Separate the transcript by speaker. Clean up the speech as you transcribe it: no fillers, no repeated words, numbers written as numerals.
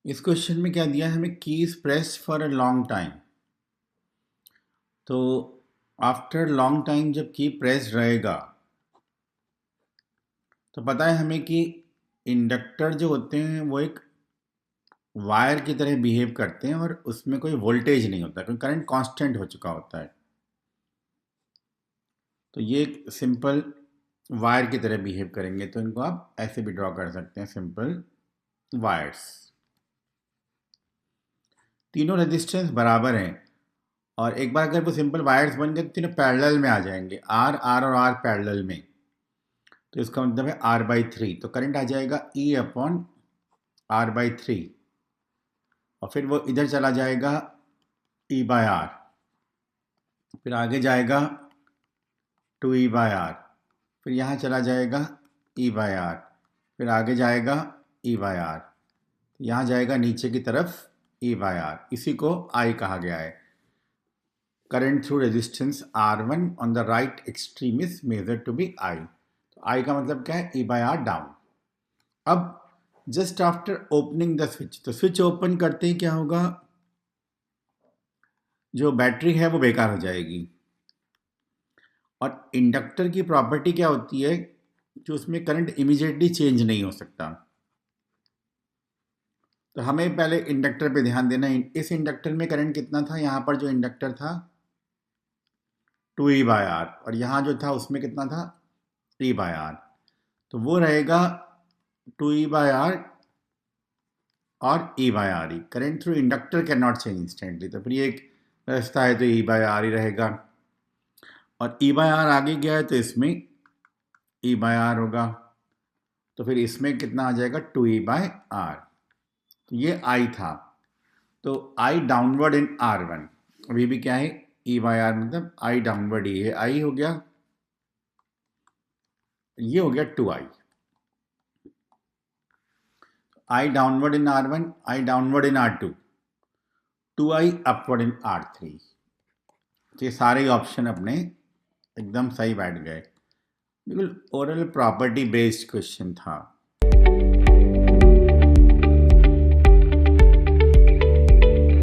Speaker 1: इस क्वेश्चन में क्या दिया है हमें, की is pressed for a long time. तो आफ्टर लॉन्ग टाइम जब की प्रेस्ड रहेगा तो पता है हमें कि इंडक्टर जो होते हैं वो एक वायर की तरह बिहेव करते हैं और उसमें कोई वोल्टेज नहीं होता क्योंकि करंट कांस्टेंट हो चुका होता है। तो ये एक सिंपल वायर की तरह बिहेव करेंगे, तो इनको आप ऐसे भी ड्रॉ कर सकते हैं, सिंपल वायर्स। तीनों रेजिस्टेंस बराबर हैं और एक बार अगर वो सिंपल वायर्स बन गए तो तीनों पैरेलल में आ जाएंगे, आर आर और आर पैरेलल में। तो इसका मतलब है आर बाई थ्री, तो करंट आ जाएगा E upon R by three और फिर वो इधर चला जाएगा ई बाय आर, फिर आगे जाएगा टू ई बाय आर, फिर यहाँ चला जाएगा ई बाय आर, फिर आगे जाएगा ई बाय आर, यहाँ जाएगा नीचे की तरफ ई बाय आर। इसी को आई कहा गया है। Current through resistance R1 on the right extreme is measure to be I. तो आई का मतलब क्या है, ई बाय आर डाउन। अब just after opening the switch, तो स्विच ओपन करते ही क्या होगा, जो बैटरी है वो बेकार हो जाएगी। और इंडक्टर की प्रॉपर्टी क्या होती है कि उसमें करंट इमीडिएटली चेंज नहीं हो सकता। तो हमें पहले इंडक्टर पे ध्यान देना है। इस इंडक्टर में करंट कितना था, यहाँ पर जो इंडक्टर था टू ई बाय आर, और यहाँ जो था उसमें कितना था, ई बाय आर। तो वो रहेगा टू ई बाय आर और ई बाय आर ही। Current through inductor cannot change instantly, तो फिर ये एक रास्ता है, तो ई बाय आर ही रहेगा। और ई बाय आर आगे गया है तो इसमें ई बाय आर होगा, तो फिर इसमें कितना आ जाएगा, टू ई बाय आर। तो ये आई था। तो आई डाउनवर्ड इन आर वन, अभी भी क्या है, ई बाय आर मतलब आई डाउनवर्ड ही है, आई हो गया, ये हो गया two I. I downward in R one, I downward in R two, two I upward in R three. तो ये सारे ऑप्शन अपने एकदम सही बैठ गए। बिल्कुल ओरल प्रॉपर्टी बेस्ड क्वेश्चन था।